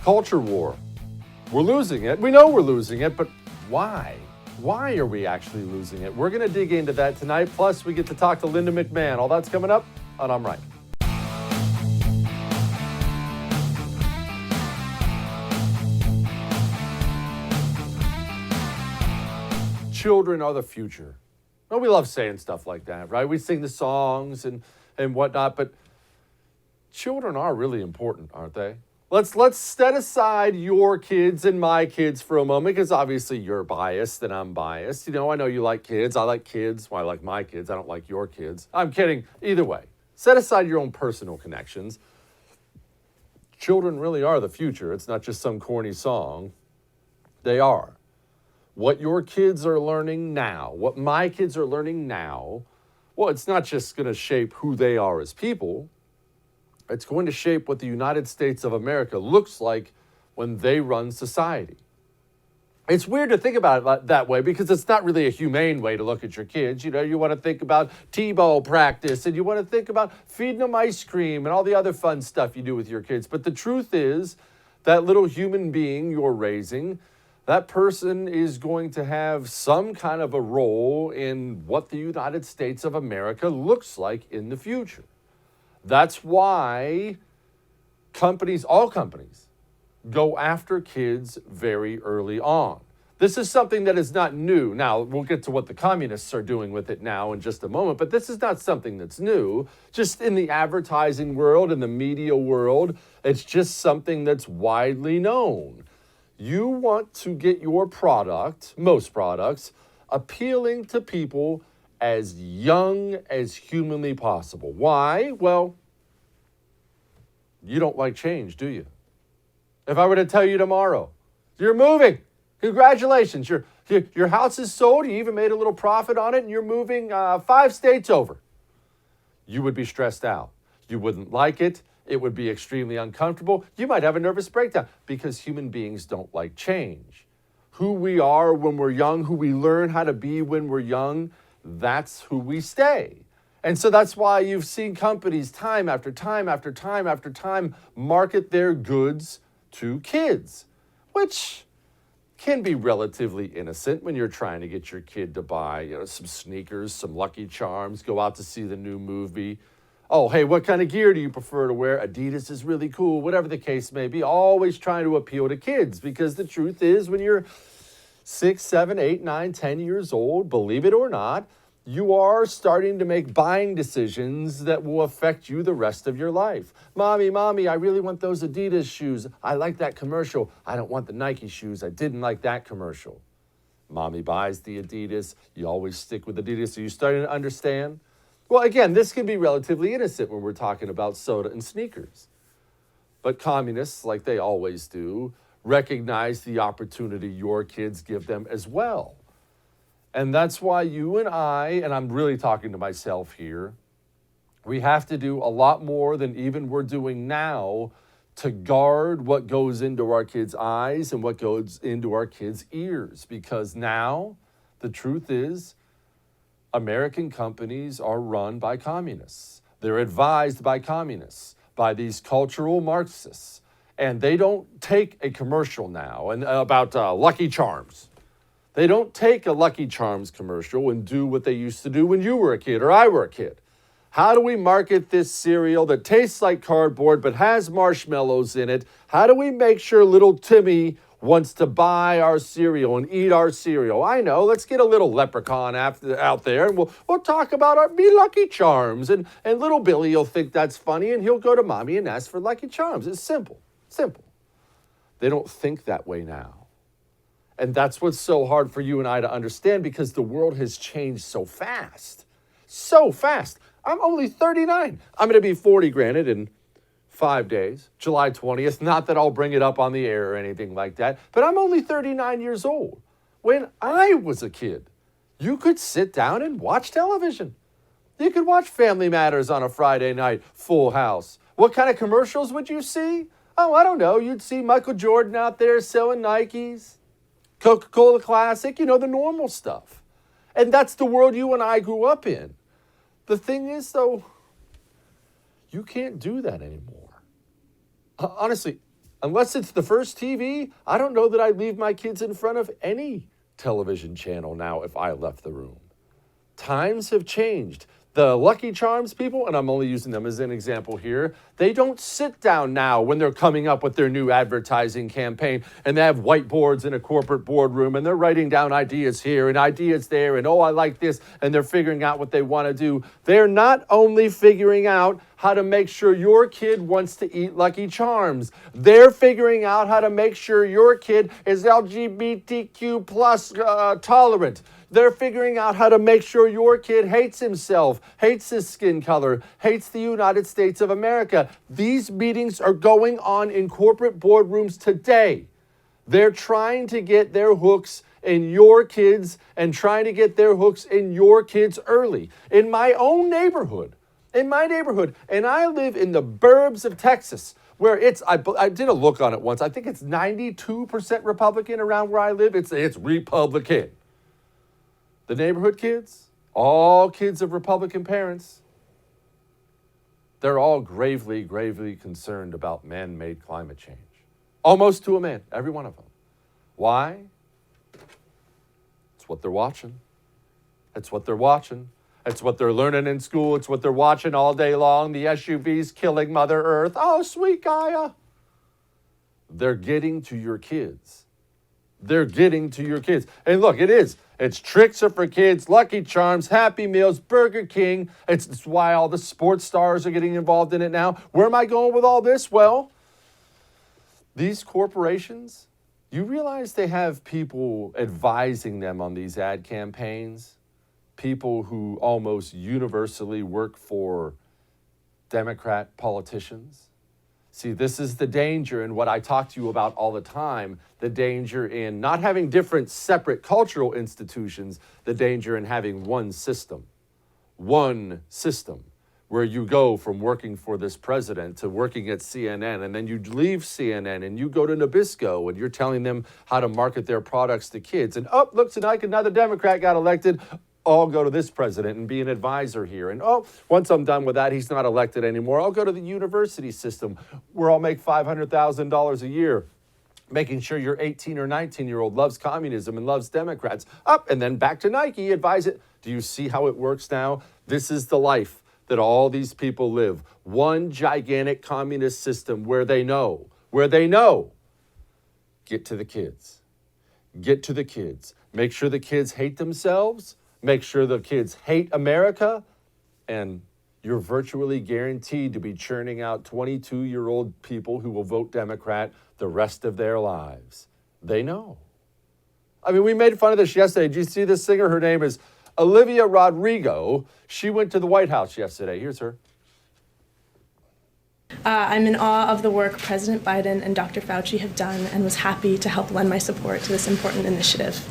Culture war. We're losing it. We know we're losing it, but why? Why are we actually losing it? We're going to dig into that tonight. Plus, we get to talk to Linda McMahon. All that's coming up on I'm Right. Children are the future. Well, we love saying stuff like that, right? We sing the songs and whatnot, but children are really important, aren't they? Let's set aside your kids and my kids for a moment, because obviously you're biased and I'm biased. You know, I know you like kids. I like kids. Well, I like my kids. I don't like your kids. I'm kidding. Either way, set aside your own personal connections. Children really are the future. It's not just some corny song. They are. What your kids are learning now, what my kids are learning now, well, it's not just going to shape who they are as people. It's going to shape what the United States of America looks like when they run society. It's weird to think about it that way, because it's not really a humane way to look at your kids. You know, you want to think about T-ball practice, and you want to think about feeding them ice cream and all the other fun stuff you do with your kids. But the truth is, that little human being you're raising, that person is going to have some kind of a role in what the United States of America looks like in the future. That's why companies, all companies, go after kids very early on. This is something that is not new. Now, we'll get to what the communists are doing with it now in just a moment, but this is not something that's new. Just in the advertising world, in the media world, it's just something that's widely known. You want to get your product, most products, appealing to people as young as humanly possible. Why? Well, you don't like change, do you? If I were to tell you tomorrow, you're moving, congratulations, your house is sold, you even made a little profit on it, and you're moving 5 states over, you would be stressed out. You wouldn't like it. It would be extremely uncomfortable. You might have a nervous breakdown, because human beings don't like change. Who we are when we're young, who we learn how to be when we're young, that's who we stay. And so that's why you've seen companies time after time after time after time market their goods to kids, which can be relatively innocent when you're trying to get your kid to buy, some sneakers, some Lucky Charms, go out to see the new movie. Oh, hey, what kind of gear do you prefer to wear? Adidas is really cool, whatever the case may be. Always trying to appeal to kids, because the truth is, when you're 6, 7, 8, 9, 10 years old, believe it or not, you are starting to make buying decisions that will affect you the rest of your life. Mommy, I really want those Adidas shoes. I like that commercial. I don't want the Nike shoes. I didn't like that commercial. Mommy buys the Adidas. You always stick with Adidas. Are you starting to understand? Well, again, this can be relatively innocent when we're talking about soda and sneakers. But communists, like they always do, recognize the opportunity your kids give them as well. And that's why you and I'm really talking to myself here, we have to do a lot more than even we're doing now to guard what goes into our kids' eyes and what goes into our kids' ears. Because now, the truth is, American companies are run by communists. They're advised by communists, by these cultural Marxists. And they don't take a commercial now about Lucky Charms. They don't take a Lucky Charms commercial and do what they used to do when you were a kid or I were a kid. How do we market this cereal that tastes like cardboard but has marshmallows in it? How do we make sure little Timmy wants to buy our cereal and eat our cereal? I know, let's get a little leprechaun out there, and we'll talk about our Lucky Charms. And little Billy will think that's funny, and he'll go to mommy and ask for Lucky Charms. It's simple. They don't think that way now. And that's what's so hard for you and I to understand, because the world has changed so fast. So fast. I'm only 39. I'm going to be 40, granted, in 5 days, July 20th. Not that I'll bring it up on the air or anything like that, but I'm only 39 years old. When I was a kid, you could sit down and watch television. You could watch Family Matters on a Friday night, Full House. What kind of commercials would you see? Oh, I don't know. You'd see Michael Jordan out there selling Nikes. Coca-Cola Classic, the normal stuff. And that's the world you and I grew up in. The thing is, though, you can't do that anymore. Honestly, Unless it's the first TV, I don't know that I'd leave my kids in front of any television channel now if I left the room. Times have changed. The Lucky Charms people, and I'm only using them as an example here, they don't sit down now when they're coming up with their new advertising campaign and they have whiteboards in a corporate boardroom and they're writing down ideas here and ideas there and, oh, I like this, and they're figuring out what they want to do. They're not only figuring out how to make sure your kid wants to eat Lucky Charms, they're figuring out how to make sure your kid is LGBTQ plus tolerant. They're figuring out how to make sure your kid hates himself, hates his skin color, hates the United States of America. These meetings are going on in corporate boardrooms today. They're trying to get their hooks in your kids and trying to get their hooks in your kids early. In my own neighborhood, and I live in the burbs of Texas, where I did a look on it once. I think it's 92% Republican around where I live. It's Republican. The neighborhood kids, all kids of Republican parents, they're all gravely, gravely concerned about man-made climate change. Almost to a man, every one of them. Why? It's what they're watching. It's what they're watching. It's what they're learning in school. It's what they're watching all day long. The SUVs killing Mother Earth. Oh, sweet Gaia. They're getting to your kids. They're getting to your kids. And look, it's tricks are for kids, Lucky Charms, Happy Meals, Burger King. It's why all the sports stars are getting involved in it now. Where am I going with all this? Well, these corporations, you realize they have people advising them on these ad campaigns, people who almost universally work for Democrat politicians. See, this is the danger in what I talk to you about all the time, the danger in not having different separate cultural institutions, the danger in having one system where you go from working for this president to working at CNN, and then you leave CNN and you go to Nabisco and you're telling them how to market their products to kids. And look, tonight another Democrat got elected. I'll go to this president and be an advisor here. And once I'm done with that, he's not elected anymore. I'll go to the university system where I'll make $500,000 a year, making sure your 18 or 19-year-old loves communism and loves Democrats. And then back to Nike, advise it. Do you see how it works now? This is the life that all these people live. One gigantic communist system where they know. Get to the kids. Get to the kids. Make sure the kids hate themselves. Make sure the kids hate America, and you're virtually guaranteed to be churning out 22-year-old people who will vote Democrat the rest of their lives. They know. I mean, we made fun of this yesterday. Did you see this singer? Her name is Olivia Rodrigo. She went to the White House yesterday. Here's her. I'm in awe of the work President Biden and Dr. Fauci have done and was happy to help lend my support to this important initiative.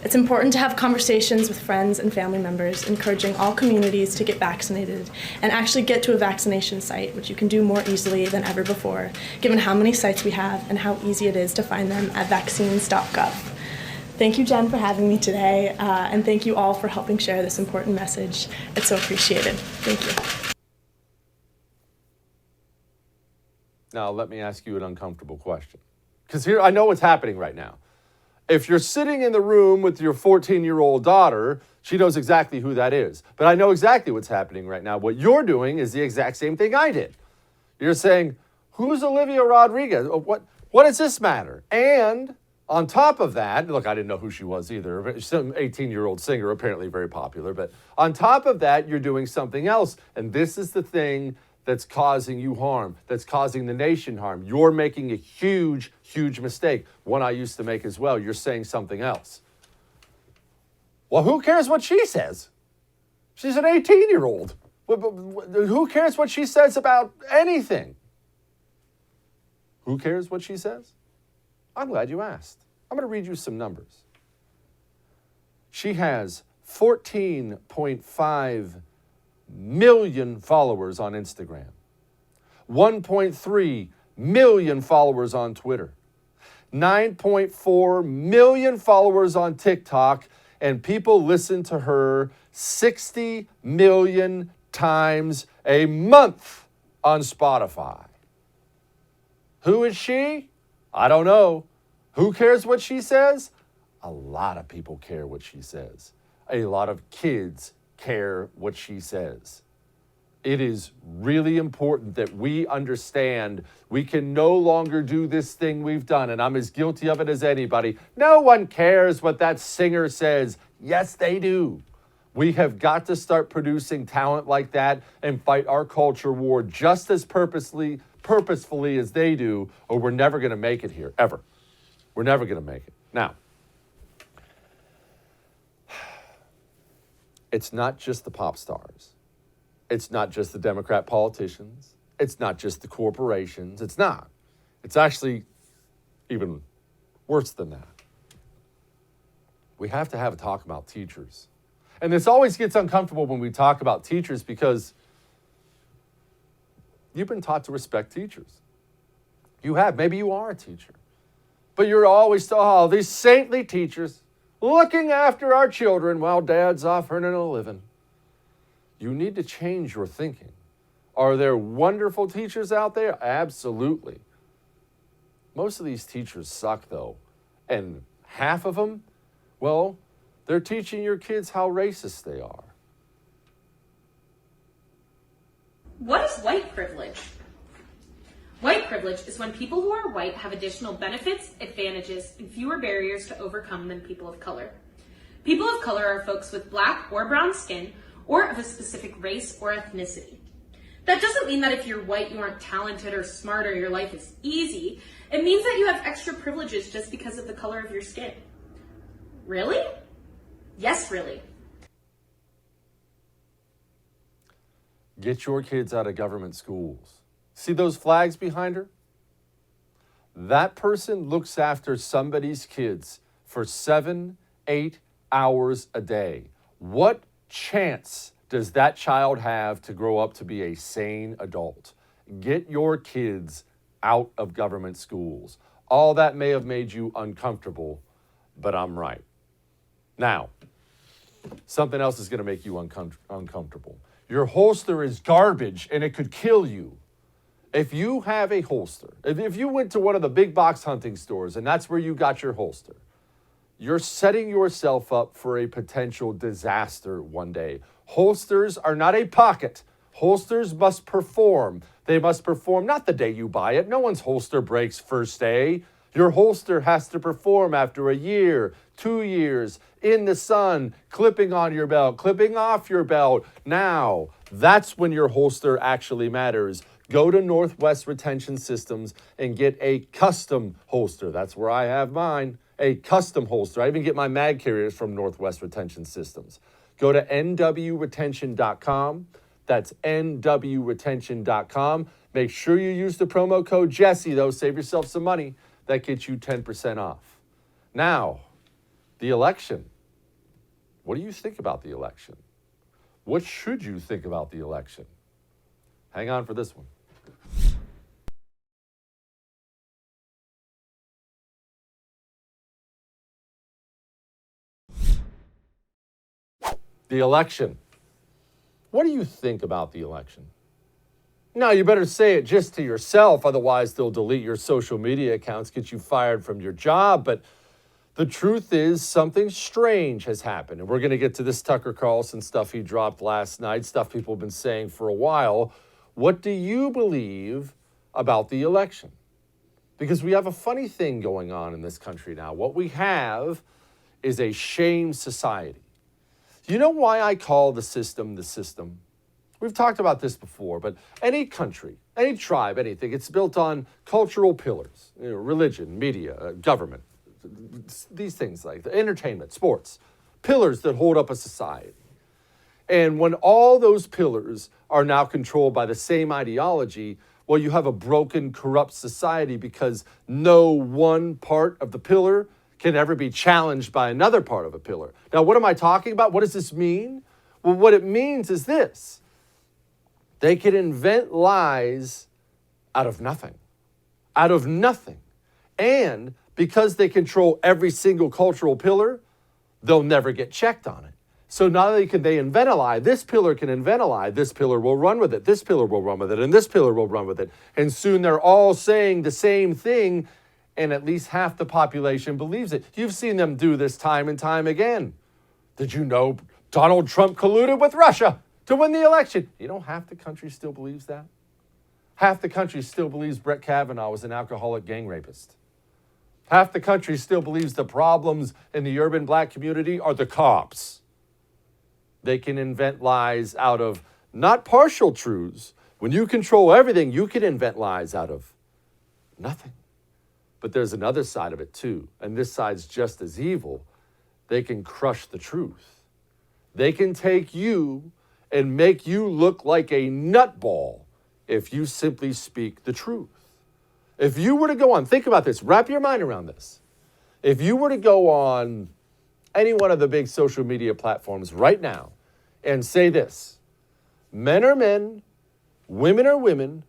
It's important to have conversations with friends and family members, encouraging all communities to get vaccinated and actually get to a vaccination site, which you can do more easily than ever before, given how many sites we have and how easy it is to find them at vaccines.gov. Thank you, Jen, for having me today, and thank you all for helping share this important message. It's so appreciated. Thank you. Now, let me ask you an uncomfortable question, because here I know what's happening right now. If you're sitting in the room with your 14-year-old daughter, she knows exactly who that is. But I know exactly what's happening right now. What you're doing is the exact same thing I did. You're saying, who's Olivia Rodrigo? What does this matter? And on top of that, look, I didn't know who she was either. Some 18-year-old singer, apparently very popular. But on top of that, you're doing something else. And this is the thing that's causing you harm, that's causing the nation harm. You're making a huge, huge mistake. One I used to make as well. You're saying something else. Well, who cares what she says? She's an 18-year-old. Who cares what she says about anything? Who cares what she says? I'm glad you asked. I'm going to read you some numbers. She has 14.5 million followers on Instagram, 1.3 million followers on Twitter, 9.4 million followers on TikTok, and people listen to her 60 million times a month on Spotify. Who is she? I don't know. Who cares what she says? A lot of people care what she says. A lot of kids care what she says. It is really important that we understand we can no longer do this thing we've done, and I'm as guilty of it as anybody. No one cares what that singer says. Yes, they do. We have got to start producing talent like that and fight our culture war just as purposefully as they do, or we're never going to make it here, ever. We're never going to make it. Now, it's not just the pop stars. It's not just the Democrat politicians. It's not just the corporations. It's not. It's actually even worse than that. We have to have a talk about teachers. And this always gets uncomfortable when we talk about teachers because you've been taught to respect teachers. You have. Maybe you are a teacher. But you're always told, these saintly teachers looking after our children while dad's off earning a living. You need to change your thinking. Are there wonderful teachers out there? Absolutely. Most of these teachers suck, though. And half of them, well, they're teaching your kids how racist they are. What is white privilege? White privilege is when people who are white have additional benefits, advantages, and fewer barriers to overcome than people of color. People of color are folks with black or brown skin or of a specific race or ethnicity. That doesn't mean that if you're white, you aren't talented or smart or your life is easy. It means that you have extra privileges just because of the color of your skin. Really? Yes, really. Get your kids out of government schools. See those flags behind her? That person looks after somebody's kids for 7, 8 hours a day. What chance does that child have to grow up to be a sane adult? Get your kids out of government schools. All that may have made you uncomfortable, but I'm right. Now, something else is going to make you uncomfortable. Your holster is garbage and it could kill you. If you have a holster, if you went to one of the big box hunting stores and that's where you got your holster, you're setting yourself up for a potential disaster one day. Holsters are not a pocket. Holsters must perform. They must perform not the day you buy it. No one's holster breaks first day. Your holster has to perform after a year, 2 years, in the sun, clipping on your belt, clipping off your belt. Now, that's when your holster actually matters. Go to Northwest Retention Systems and get a custom holster. That's where I have mine, a custom holster. I even get my mag carriers from Northwest Retention Systems. Go to nwretention.com. That's nwretention.com. Make sure you use the promo code Jesse, though. Save yourself some money. That gets you 10% off. Now, the election. What do you think about the election? What should you think about the election? Hang on for this one. The election. What do you think about the election? Now, you better say it just to yourself, otherwise they'll delete your social media accounts, get you fired from your job. But the truth is something strange has happened. And we're going to get to this Tucker Carlson stuff he dropped last night, stuff people have been saying for a while. What do you believe about the election? Because we have a funny thing going on in this country now. What we have is a shame society. You know why I call the system the system? We've talked about this before, but any country, any tribe, anything, it's built on cultural pillars, religion, media, government, these things like entertainment, sports, pillars that hold up a society. And when all those pillars are now controlled by the same ideology, well, you have a broken, corrupt society because no one part of the pillar can ever be challenged by another part of a pillar. Now, what am I talking about? What does this mean? Well, what it means is this. They can invent lies out of nothing. Out of nothing. And because they control every single cultural pillar, they'll never get checked on it. So not only can they invent a lie, this pillar can invent a lie, this pillar will run with it, this pillar will run with it, and this pillar will run with it. And soon they're all saying the same thing, and at least half the population believes it. You've seen them do this time and time again. Did you know Donald Trump colluded with Russia to win the election? You know, half the country still believes that. Half the country still believes Brett Kavanaugh was an alcoholic gang rapist. Half the country still believes the problems in the urban black community are the cops. They can invent lies out of not partial truths. When you control everything, you can invent lies out of nothing. But there's another side of it too, and this side's just as evil. They can crush the truth. They can take you and make you look like a nutball if you simply speak the truth. If you were to go on, think about this, wrap your mind around this. If you were to go on any one of the big social media platforms right now and say this, men are men, women are women,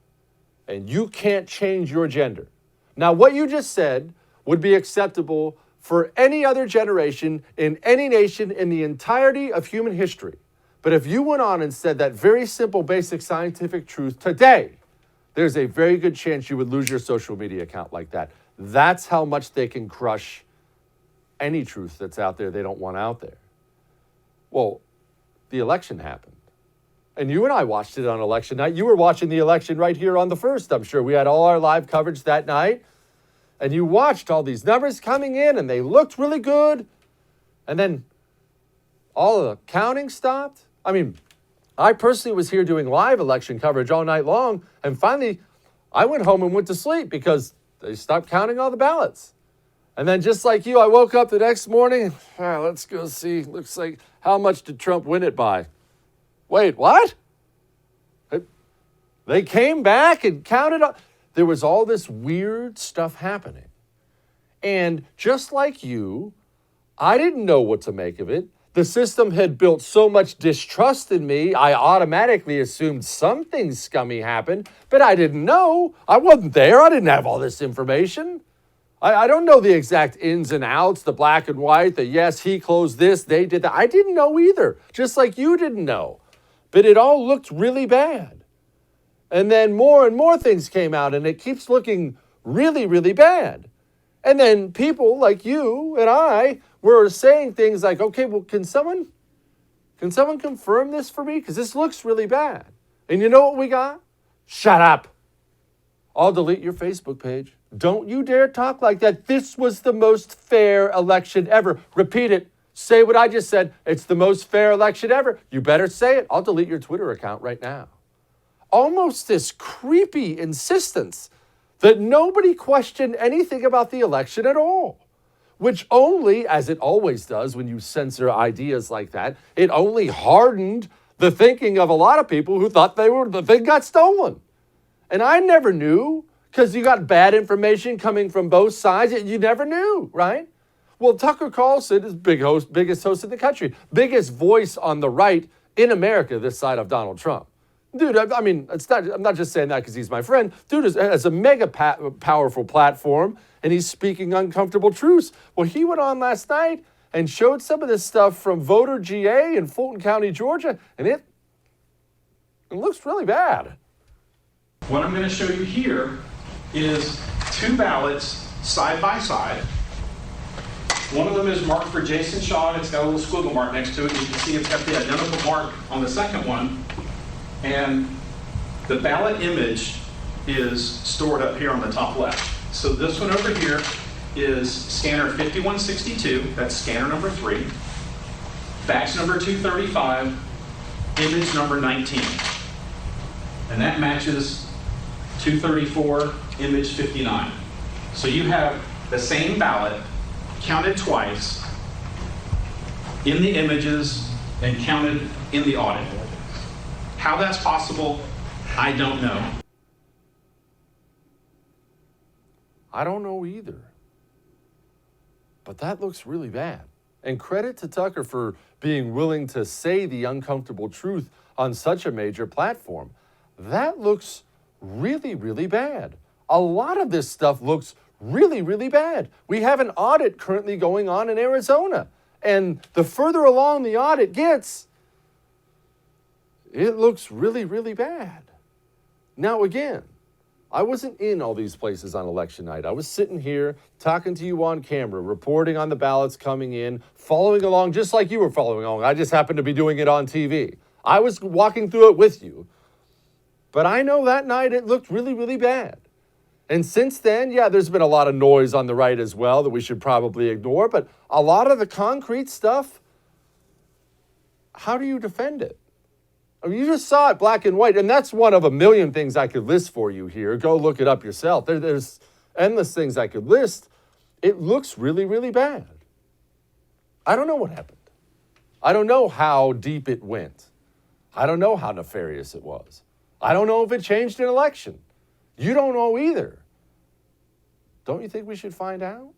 and you can't change your gender. Now, what you just said would be acceptable for any other generation in any nation in the entirety of human history. But if you went on and said that very simple, basic scientific truth today, there's a very good chance you would lose your social media account like that. That's how much they can crush any truth that's out there they don't want out there. Well, the election happened. And you and I watched it on election night. You were watching the election right here on the 1st, I'm sure. We had all our live coverage that night. And you watched all these numbers coming in, and they looked really good. And then all of the counting stopped. I mean, I personally was here doing live election coverage all night long, and finally, I went home and went to sleep because they stopped counting all the ballots. And then just like you, I woke up the next morning, let's go see, looks like, how much did Trump win it by? Wait, what? They came back and counted up. There was all this weird stuff happening. And just like you, I didn't know what to make of it. The system had built so much distrust in me, I automatically assumed something scummy happened, but I didn't know. I wasn't there. I didn't have all this information. I don't know the exact ins and outs, the black and white, the yes, he closed this, they did that. I didn't know either, just like you didn't know. But it all looked really bad. And then more and more things came out, and it keeps looking really, really bad. And then people like you and I were saying things like, okay, well, can someone confirm this for me? Because this looks really bad. And you know what we got? Shut up. I'll delete your Facebook page. Don't you dare talk like that. This was the most fair election ever. Repeat it. Say what I just said. It's the most fair election ever. You better say it. I'll delete your Twitter account right now. Almost this creepy insistence that nobody questioned anything about the election at all, which only, as it always does when you censor ideas like that, it only hardened the thinking of a lot of people who thought the thing got stolen. And I never knew, because you got bad information coming from both sides. You never knew, right? Well, Tucker Carlson is biggest host in the country, biggest voice on the right in America this side of Donald Trump. Dude, I mean, I'm not just saying that because he's my friend. Dude has a mega powerful platform, and he's speaking uncomfortable truths. Well, he went on last night and showed some of this stuff from voter GA in Fulton County, Georgia, and it looks really bad. What I'm going to show you here is two ballots side by side. One of them is marked for Jason Shaw, and it's got a little squiggle mark next to it. You can see it's got the identical mark on the second one. And the ballot image is stored up here on the top left. So this one over here is scanner 5162, that's scanner number 3. Fax number 235, image number 19. And that matches 234, image 59. So you have the same ballot counted twice in the images and counted in the audit. How that's possible, I don't know. I don't know either. But that looks really bad. And credit to Tucker for being willing to say the uncomfortable truth on such a major platform. That looks really, really bad. A lot of this stuff looks really, really bad. We have an audit currently going on in Arizona. And the further along the audit gets, it looks really, really bad. Now, again, I wasn't in all these places on election night. I was sitting here talking to you on camera, reporting on the ballots coming in, following along just like you were following along. I just happened to be doing it on TV. I was walking through it with you. But I know that night it looked really, really bad. And since then, yeah, there's been a lot of noise on the right as well that we should probably ignore. But a lot of the concrete stuff, how do you defend it? I mean, you just saw it black and white. And that's one of a million things I could list for you here. Go look it up yourself. There's endless things I could list. It looks really, really bad. I don't know what happened. I don't know how deep it went. I don't know how nefarious it was. I don't know if it changed an election. You don't know either. Don't you think we should find out?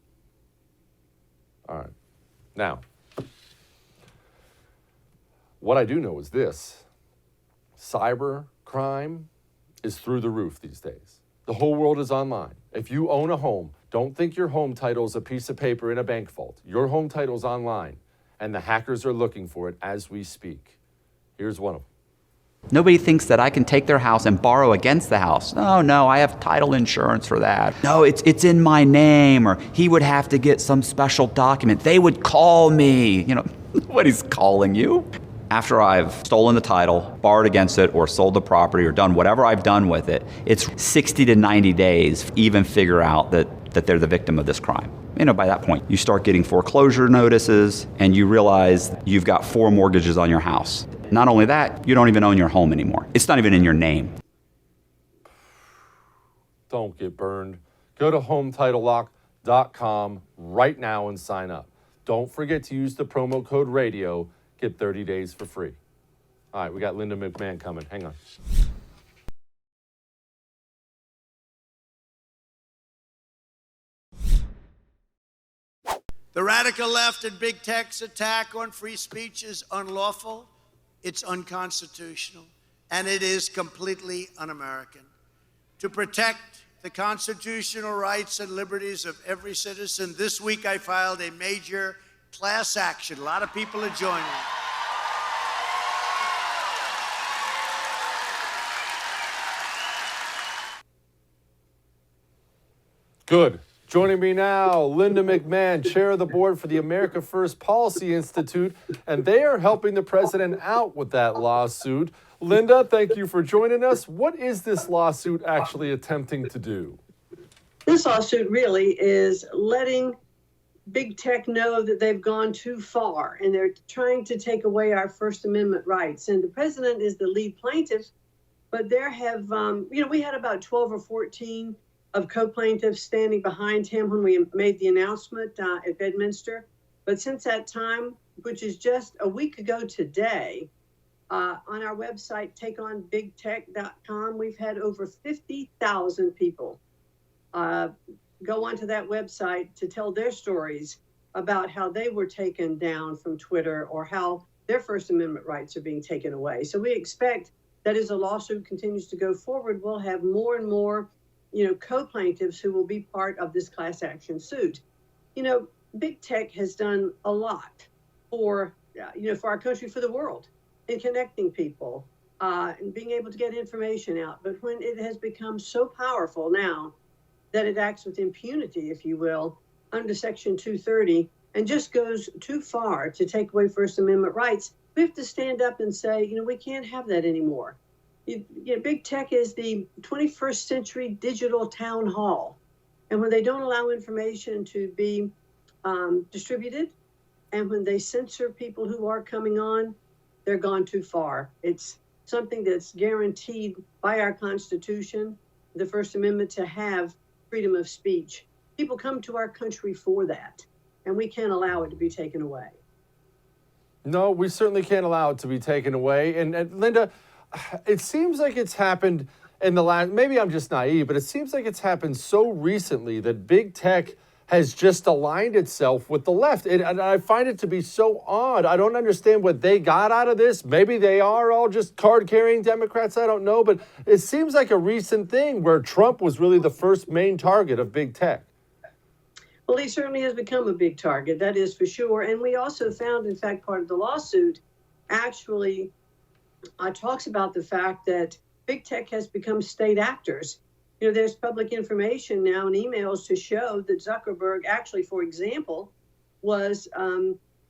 All right. Now, what I do know is this. Cyber crime is through the roof these days. The whole world is online. If you own a home, don't think your home title is a piece of paper in a bank vault. Your home title is online, and the hackers are looking for it as we speak. Here's one of them. Nobody thinks that I can take their house and borrow against the house. No, I have title insurance for that. No, it's in my name, or he would have to get some special document. They would call me. Nobody's calling you. After I've stolen the title, borrowed against it, or sold the property, or done whatever I've done with it, it's 60 to 90 days to even figure out that they're the victim of this crime. By that point, you start getting foreclosure notices, and you realize you've got 4 mortgages on your house. Not only that, you don't even own your home anymore. It's not even in your name. Don't get burned. Go to HomeTitleLock.com right now and sign up. Don't forget to use the promo code RADIO. Get 30 days for free. All right, we got Linda McMahon coming. Hang on. The radical left and big tech's attack on free speech is unlawful, it's unconstitutional, and it is completely un-American. To protect the constitutional rights and liberties of every citizen, this week I filed a major class action. A lot of people are joining. Good. Joining me now, Linda McMahon, chair of the board for the America First Policy Institute, and they are helping the president out with that lawsuit. Linda, thank you for joining us. What is this lawsuit actually attempting to do? This lawsuit really is letting big tech know that they've gone too far, and they're trying to take away our First Amendment rights. And the president is the lead plaintiff, but there have, we had about 12 or 14 of co-plaintiffs standing behind him when we made the announcement at Bedminster. But since that time, which is just a week ago today, on our website, takeonbigtech.com, we've had over 50,000 people go onto that website to tell their stories about how they were taken down from Twitter or how their First Amendment rights are being taken away. So we expect that as the lawsuit continues to go forward, we'll have more and more co-plaintiffs who will be part of this class action suit. Big tech has done a lot for our country, for the world, in connecting people and being able to get information out. But when it has become so powerful now that it acts with impunity, if you will, under Section 230, and just goes too far to take away First Amendment rights, we have to stand up and say, we can't have that anymore. Big tech is the 21st century digital town hall. And when they don't allow information to be distributed, and when they censor people who are coming on, they're gone too far. It's something that's guaranteed by our Constitution, the First Amendment, to have freedom of speech. People come to our country for that, and we can't allow it to be taken away. No, we certainly can't allow it to be taken away. And Linda, it seems like it's happened in the last, maybe I'm just naive, but it seems like it's happened so recently that big tech has just aligned itself with the left. And I find it to be so odd. I don't understand what they got out of this. Maybe they are all just card-carrying Democrats. I don't know. But it seems like a recent thing where Trump was really the first main target of big tech. Well, he certainly has become a big target, that is for sure. And we also found, in fact, part of the lawsuit actually talks about the fact that big tech has become state actors. There's public information now and emails to show that Zuckerberg actually, for example, was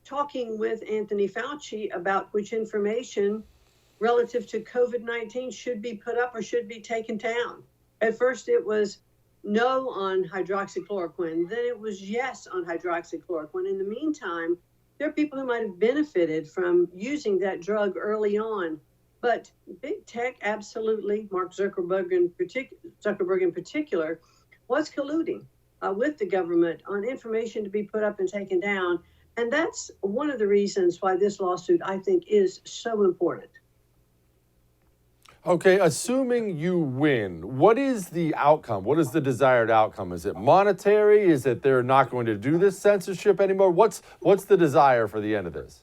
talking with Anthony Fauci about which information relative to COVID-19 should be put up or should be taken down. At first, it was no on hydroxychloroquine, then it was yes on hydroxychloroquine. In the meantime, there are people who might have benefited from using that drug early on. But big tech, absolutely, Mark Zuckerberg in particular, was colluding with the government on information to be put up and taken down. And that's one of the reasons why this lawsuit, I think, is so important. Okay, assuming you win, what is the outcome? What is the desired outcome? Is it monetary? Is it they're not going to do this censorship anymore? What's the desire for the end of this?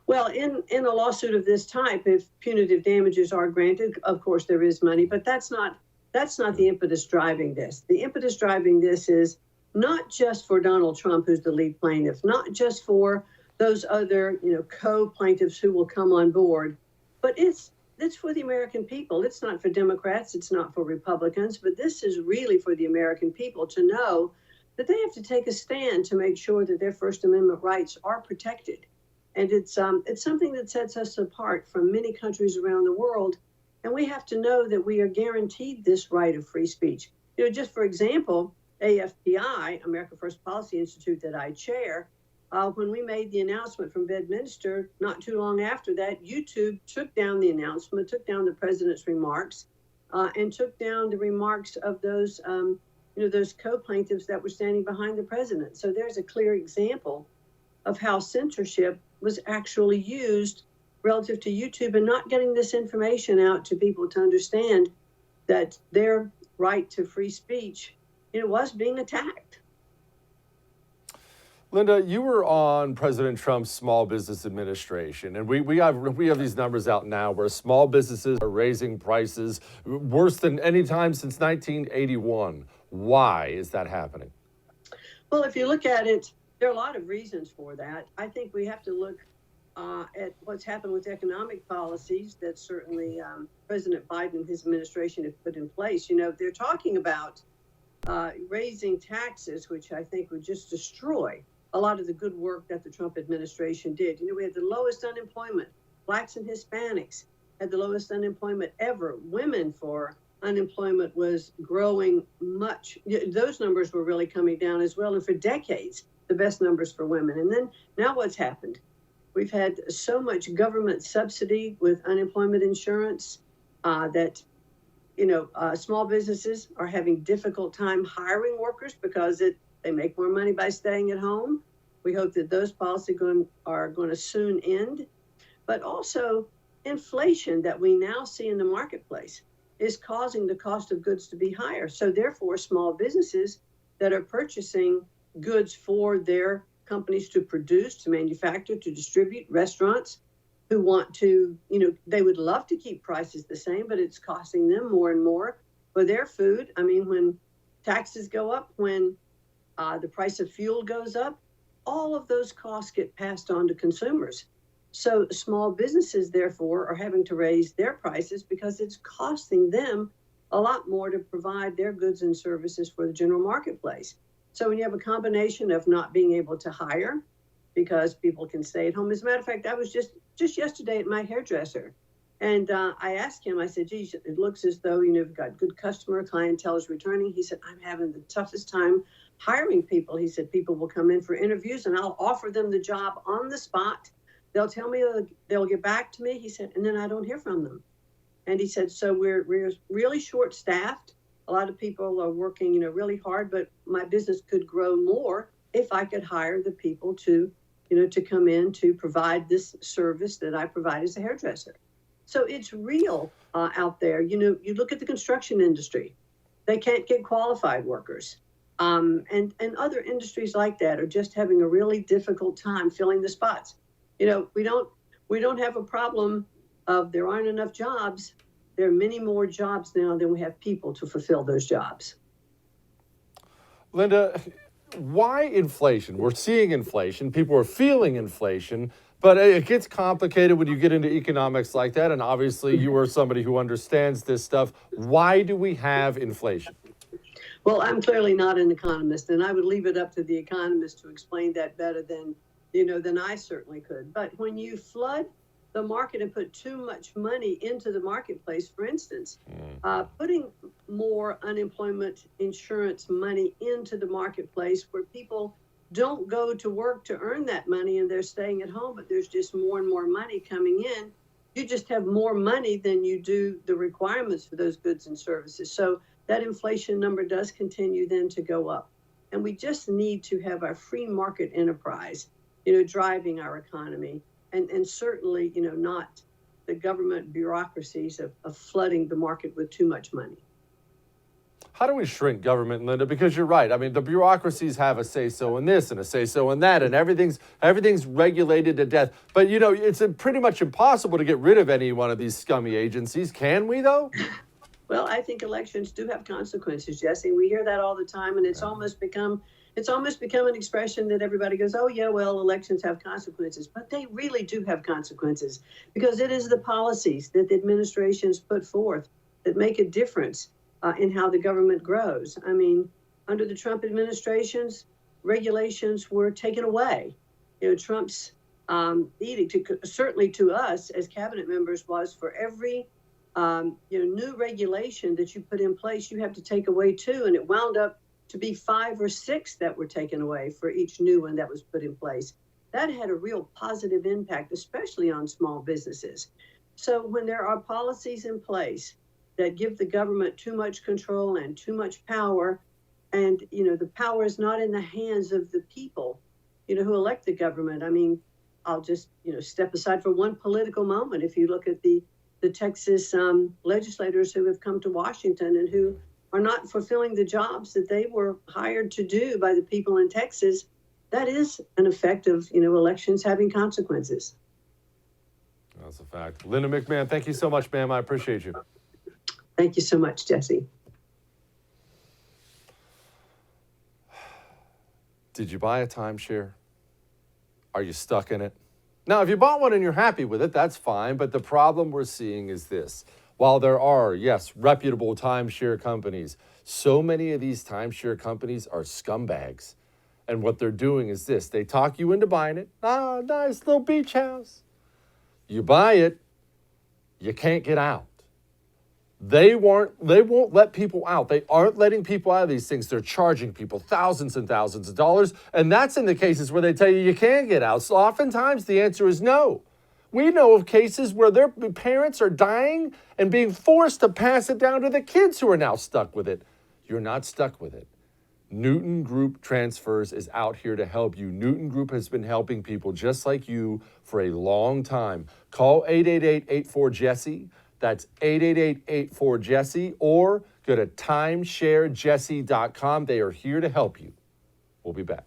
Well, in a lawsuit of this type, if punitive damages are granted, of course there is money, but that's not the impetus driving this. The impetus driving this is not just for Donald Trump, who's the lead plaintiff, not just for those other, co-plaintiffs who will come on board, but it's for the American people. It's not for Democrats, it's not for Republicans, but this is really for the American people to know that they have to take a stand to make sure that their First Amendment rights are protected. And it's something that sets us apart from many countries around the world. And we have to know that we are guaranteed this right of free speech. Just for example, AFPI, America First Policy Institute, that I chair, when we made the announcement from Bedminster, not too long after that, YouTube took down the announcement, took down the president's remarks, and took down the remarks of those co-plaintiffs that were standing behind the president. So there's a clear example of how censorship was actually used relative to YouTube and not getting this information out to people to understand that their right to free speech, was being attacked. Linda, you were on President Trump's Small Business Administration, and we have these numbers out now where small businesses are raising prices worse than any time since 1981. Why is that happening? Well, if you look at it, there are a lot of reasons for that. I think we have to look at what's happened with economic policies that certainly President Biden and his administration have put in place. They're talking about raising taxes, which I think would just destroy a lot of the good work that the Trump administration did. We had the lowest unemployment. Blacks and Hispanics had the lowest unemployment ever. Women for unemployment was growing much. Those numbers were really coming down as well. And for decades, the best numbers for women. And then now what's happened? We've had so much government subsidy with unemployment insurance that small businesses are having difficult time hiring workers because they make more money by staying at home. We hope that those policies are going to soon end. But also inflation that we now see in the marketplace is causing the cost of goods to be higher. So therefore, small businesses that are purchasing goods for their companies to produce, to manufacture, to distribute, restaurants who want to, they would love to keep prices the same, but it's costing them more and more for their food. I mean, when taxes go up, when the price of fuel goes up, all of those costs get passed on to consumers. So small businesses, therefore, are having to raise their prices because it's costing them a lot more to provide their goods and services for the general marketplace. So when you have a combination of not being able to hire because people can stay at home. As a matter of fact, I was just yesterday at my hairdresser, and I asked him, I said, geez, it looks as though, you've got good customer clientele is returning. He said, I'm having the toughest time hiring people. He said, people will come in for interviews and I'll offer them the job on the spot. They'll tell me they'll get back to me. He said, and then I don't hear from them. And he said, so we're really short staffed. A lot of people are working, really hard, but my business could grow more if I could hire the people to come in to provide this service that I provide as a hairdresser. So it's real out there. You look at the construction industry, they can't get qualified workers. And other industries like that are just having a really difficult time filling the spots. We don't have a problem of there aren't enough jobs. There are many more jobs now than we have people to fulfill those jobs. Linda, why inflation? We're seeing inflation. People are feeling inflation. But it gets complicated when you get into economics like that. And obviously, you are somebody who understands this stuff. Why do we have inflation? Well, I'm clearly not an economist, and I would leave it up to the economist to explain that better than I certainly could. But when you flood the market and put too much money into the marketplace, for instance, putting more unemployment insurance money into the marketplace where people don't go to work to earn that money and they're staying at home, but there's just more and more money coming in, you just have more money than you do the requirements for those goods and services. So that inflation number does continue then to go up. And we just need to have our free market enterprise, driving our economy, and certainly, not the government bureaucracies of flooding the market with too much money. How do we shrink government, Linda? Because you're right. I mean, the bureaucracies have a say-so in this and a say-so in that, and everything's regulated to death. But, it's pretty much impossible to get rid of any one of these scummy agencies. Can we, though? Well, I think elections do have consequences, Jesse. We hear that all the time, and it's almost become an expression that everybody goes, oh, yeah, well, elections have consequences. But they really do have consequences, because it is the policies that the administrations put forth that make a difference in how the government grows. I mean, under the Trump administrations, regulations were taken away. Trump's edict, certainly to us as cabinet members, was for every new regulation that you put in place, you have to take away 2, and it wound up to be 5 or 6 that were taken away for each new one that was put in place. That had a real positive impact, especially on small businesses. So when there are policies in place that give the government too much control and too much power, and the power is not in the hands of the people who elect the government. I mean, I'll just step aside for one political moment. If you look at the Texas legislators who have come to Washington and who are not fulfilling the jobs that they were hired to do by the people in Texas, that is an effect of elections having consequences. That's a fact. Linda McMahon, thank you so much, ma'am. I appreciate you. Thank you so much, Jesse. Did you buy a timeshare? Are you stuck in it? Now, if you bought one and you're happy with it, that's fine. But the problem we're seeing is this. While there are, yes, reputable timeshare companies, so many of these timeshare companies are scumbags. And what they're doing is this. They talk you into buying it. Ah, nice little beach house. You buy it, you can't get out. They won't let people out. They aren't letting people out of these things. They're charging people thousands and thousands of dollars. And that's in the cases where they tell you can get out. So oftentimes the answer is no. We know of cases where their parents are dying and being forced to pass it down to the kids who are now stuck with it. You're not stuck with it. Newton Group Transfers is out here to help you. Newton Group has been helping people just like you for a long time. Call 888-84-JESSE. That's 888-84-JESSE, or go to timesharejesse.com. They are here to help you. We'll be back.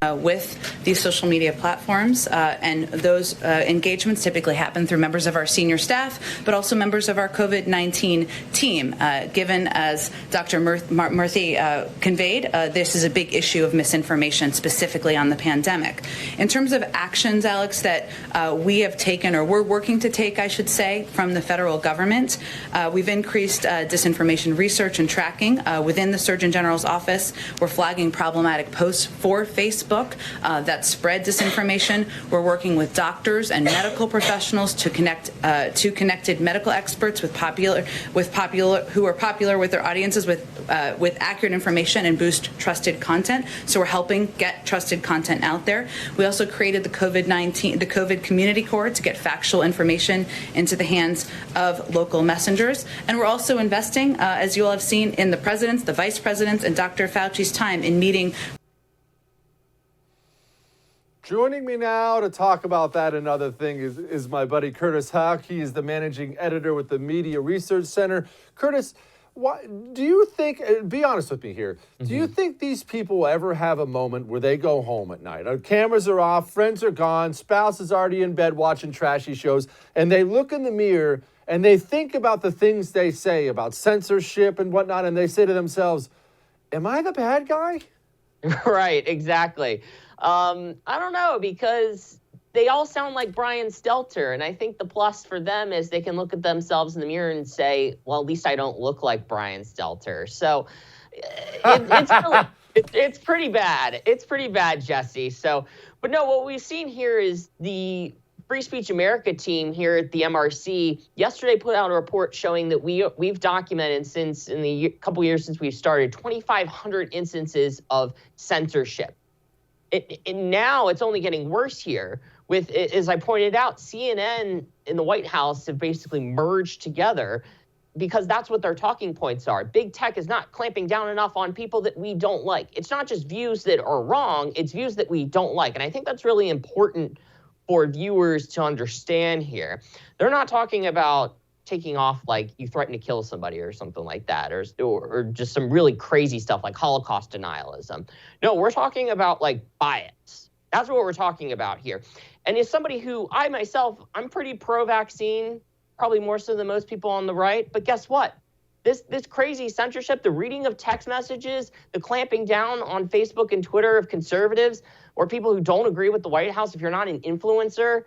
With these social media platforms, and those engagements typically happen through members of our senior staff, but also members of our COVID-19 team. Given, as Dr. Murthy conveyed, this is a big issue of misinformation, specifically on the pandemic. In terms of actions, Alex, that we have taken, or we're working to take, I should say, from the federal government, we've increased disinformation research and tracking within the Surgeon General's office. We're flagging problematic posts for Facebook that spread disinformation. We're working with doctors and medical professionals to connect to connected medical experts who are popular with their audiences with accurate information and boost trusted content. So we're helping get trusted content out there. We also created the COVID Community Corps to get factual information into the hands of local messengers. And we're also investing, as you all have seen, in the president's, the vice president's, and Dr. Fauci's time in meeting. Joining me now to talk about that and other things is my buddy Curtis Houck. He is the managing editor with the Media Research Center. Curtis, do you think, be honest with me here, do you think these people ever have a moment where they go home at night? Our cameras are off, friends are gone, spouse is already in bed watching trashy shows, and they look in the mirror and they think about the things they say about censorship and whatnot, and they say to themselves, am I the bad guy? Right, exactly. I don't know, because they all sound like Brian Stelter, and I think the plus for them is they can look at themselves in the mirror and say, well, at least I don't look like Brian Stelter. So it's pretty bad. It's pretty bad, Jesse. So, but no, what we've seen here is the Free Speech America team here at the MRC yesterday put out a report showing that we've documented since in the couple years since we've started 2,500 instances of censorship. And now it's only getting worse here with, as I pointed out, CNN and the White House have basically merged together because that's what their talking points are. Big tech is not clamping down enough on people that we don't like. It's not just views that are wrong, it's views that we don't like. And I think that's really important for viewers to understand here. They're not talking about taking off like you threaten to kill somebody or something like that, or just some really crazy stuff like Holocaust denialism. No, we're talking about like bias. That's what we're talking about here. And as somebody who, I'm pretty pro-vaccine, probably more so than most people on the right, but guess what? This crazy censorship, the reading of text messages, the clamping down on Facebook and Twitter of conservatives or people who don't agree with the White House, if you're not an influencer,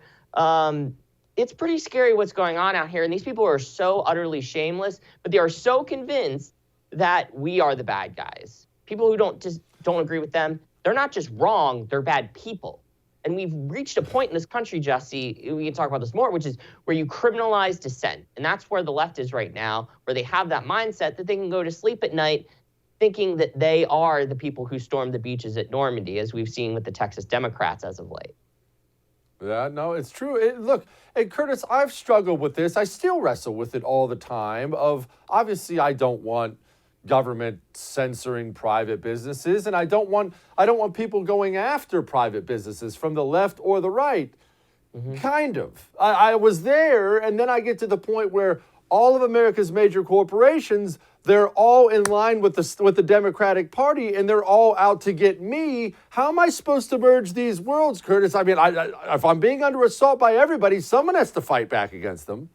it's pretty scary what's going on out here. And these people are so utterly shameless, but they are so convinced that we are the bad guys. People who don't agree with them, they're not just wrong, they're bad people. And we've reached a point in this country, Jesse, we can talk about this more, which is where you criminalize dissent. And that's where the left is right now, where they have that mindset that they can go to sleep at night thinking that they are the people who stormed the beaches at Normandy, as we've seen with the Texas Democrats as of late. Yeah, no, it's true. Look, and Curtis, I've struggled with this. I still wrestle with it all the time obviously I don't want government censoring private businesses, and I don't want people going after private businesses from the left or the right. Mm-hmm. Kind of. I was there, and then I get to the point where all of America's major corporations, they're all in line with the Democratic Party, and they're all out to get me. How am I supposed to merge these worlds, Curtis? I mean, if I'm being under assault by everybody, someone has to fight back against them.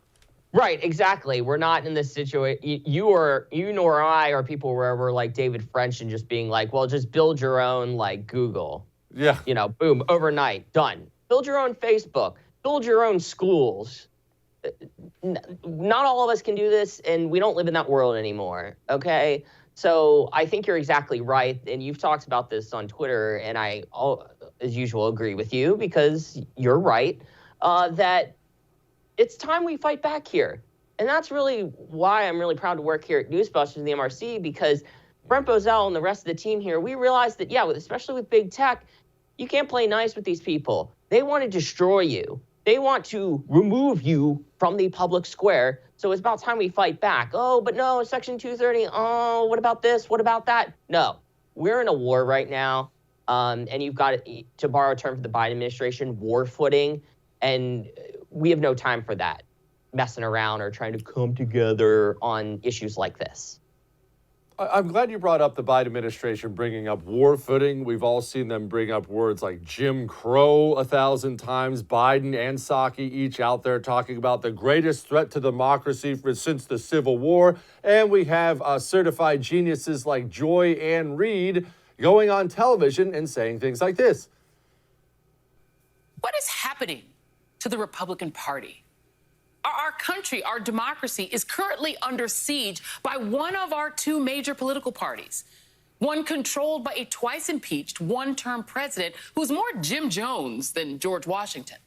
Right, exactly. We're not in this situation. You nor I are people where we're like David French and just being like, well, just build your own like Google. Yeah. Boom, overnight, done. Build your own Facebook. Build your own schools. Not all of us can do this, and we don't live in that world anymore, okay? So I think you're exactly right, and you've talked about this on Twitter, and I, as usual, agree with you because you're right, that it's time we fight back here. And that's really why I'm really proud to work here at Newsbusters and the MRC, because Brent Bozell and the rest of the team here, we realized that, especially with big tech, you can't play nice with these people. They want to destroy you. They want to remove you from the public square. So it's about time we fight back. Oh, but no, Section 230. Oh, what about this? What about that? No, we're in a war right now. And you've got, to borrow a term from the Biden administration, war footing. And we have no time for that, messing around or trying to come together on issues like this. I'm glad you brought up the Biden administration bringing up war footing. We've all seen them bring up words like Jim Crow 1,000 times. Biden and Psaki each out there talking about the greatest threat to democracy since the Civil War. And we have certified geniuses like Joy Ann Reid going on television and saying things like this. What is happening to the Republican Party? Our country, our democracy, is currently under siege by one of our two major political parties, one controlled by a twice-impeached, one-term president who's more Jim Jones than George Washington.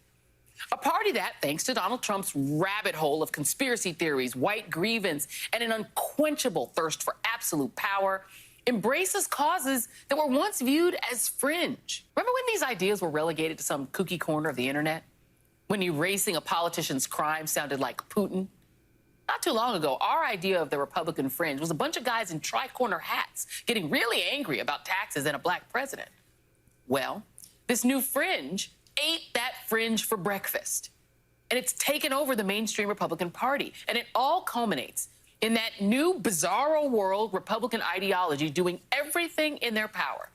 A party that, thanks to Donald Trump's rabbit hole of conspiracy theories, white grievance, and an unquenchable thirst for absolute power, embraces causes that were once viewed as fringe. Remember when these ideas were relegated to some kooky corner of the internet? When erasing a politician's crime sounded like Putin? Not too long ago, our idea of the Republican fringe was a bunch of guys in tri-corner hats getting really angry about taxes and a black president. Well, this new fringe ate that fringe for breakfast. And it's taken over the mainstream Republican Party. And it all culminates in that new bizarro world Republican ideology doing everything in their power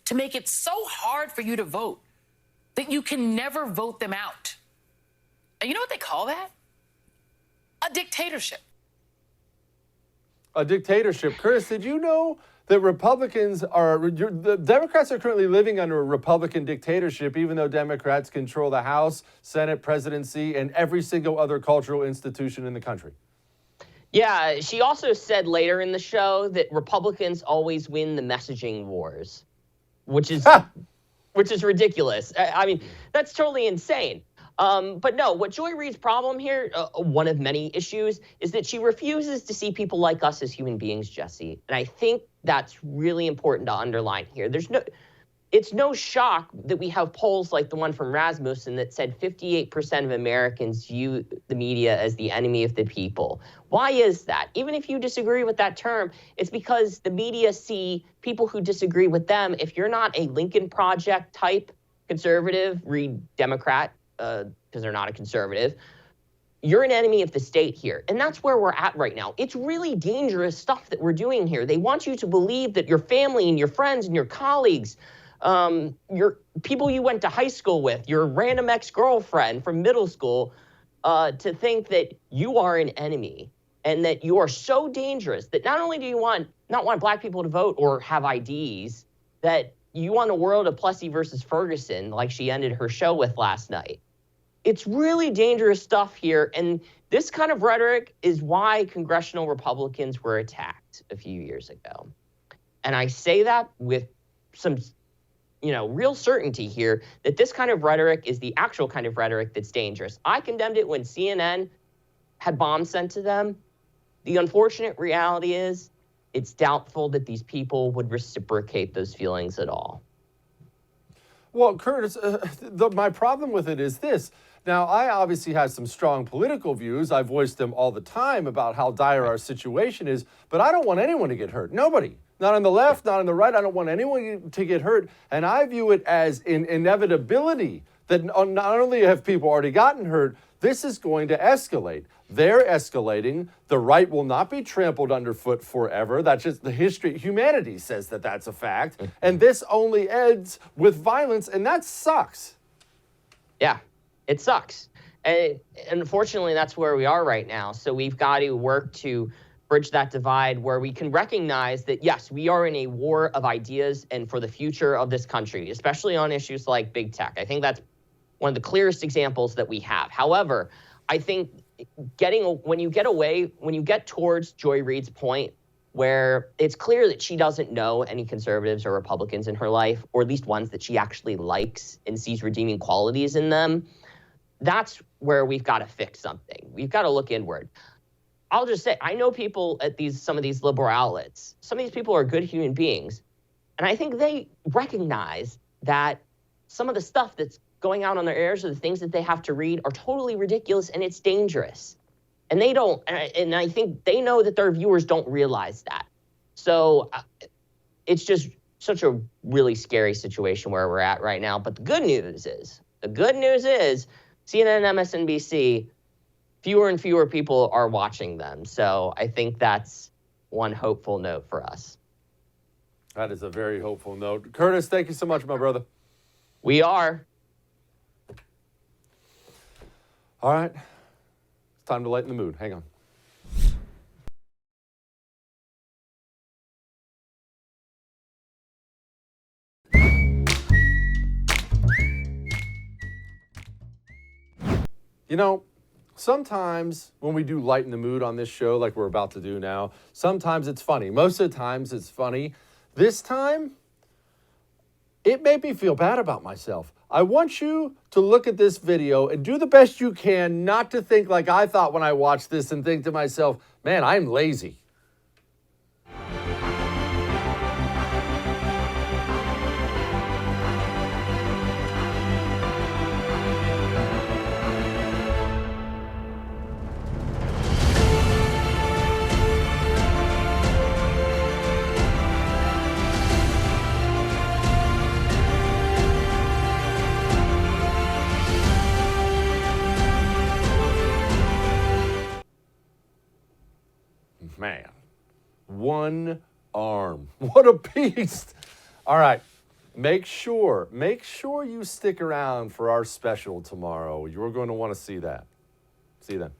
to make it so hard for you to vote that you can never vote them out. And you know what they call that? a dictatorship. A dictatorship. Curtis, did you know that the Democrats are currently living under a Republican dictatorship, even though Democrats control the House, Senate, presidency, and every single other cultural institution in the country? Yeah, she also said later in the show that Republicans always win the messaging wars, which is ridiculous. I mean, that's totally insane. But no, what Joy Reid's problem here, one of many issues, is that she refuses to see people like us as human beings, Jesse. And I think that's really important to underline here. It's no shock that we have polls like the one from Rasmussen that said 58% of Americans view the media as the enemy of the people. Why is that? Even if you disagree with that term, it's because the media see people who disagree with them. If you're not a Lincoln Project type conservative, read Democrat, because they're not a conservative, you're an enemy of the state here. And that's where we're at right now. It's really dangerous stuff that we're doing here. They want you to believe that your family and your friends and your colleagues, your people you went to high school with, your random ex-girlfriend from middle school, to think that you are an enemy and that you are so dangerous that not only do you not want black people to vote or have IDs, that you want a world of Plessy versus Ferguson, like she ended her show with last night. It's really dangerous stuff here. And this kind of rhetoric is why congressional Republicans were attacked a few years ago. And I say that with some real certainty here that this kind of rhetoric is the actual kind of rhetoric that's dangerous. I condemned it when CNN had bombs sent to them. The unfortunate reality is it's doubtful that these people would reciprocate those feelings at all. Well, Curtis, my problem with it is this. Now, I obviously have some strong political views. I voice them all the time about how dire our situation is, but I don't want anyone to get hurt. Nobody. Not on the left, not on the right. I don't want anyone to get hurt. And I view it as an inevitability that not only have people already gotten hurt, this is going to escalate. They're escalating. The right will not be trampled underfoot forever. That's just the history. Humanity says that that's a fact. And this only ends with violence, and that sucks. Yeah, it sucks. And unfortunately, that's where we are right now. So we've got to work to bridge that divide where we can recognize that, yes, we are in a war of ideas and for the future of this country, especially on issues like big tech. I think that's one of the clearest examples that we have. However, I think when you get towards Joy Reid's point where it's clear that she doesn't know any conservatives or Republicans in her life, or at least ones that she actually likes and sees redeeming qualities in them, that's where we've got to fix something. We've got to look inward. I'll just say, I know people at some of these liberal outlets. Some of these people are good human beings. And I think they recognize that some of the stuff that's going out on their airs or the things that they have to read are totally ridiculous and it's dangerous. And and I think they know that their viewers don't realize that. So it's just such a really scary situation where we're at right now. But the good news is CNN and MSNBC, fewer and fewer people are watching them. So I think that's one hopeful note for us. That is a very hopeful note. Curtis, thank you so much, my brother. We are. All right. It's time to lighten the mood. Hang on. You know, sometimes when we do lighten the mood on this show, like we're about to do now, sometimes it's funny. Most of the times it's funny. This time, it made me feel bad about myself. I want you to look at this video and do the best you can not to think like I thought when I watched this and think to myself, man, I'm lazy. Man, one arm. What a beast. All right, make sure you stick around for our special tomorrow. You're going to want to see that. See you then.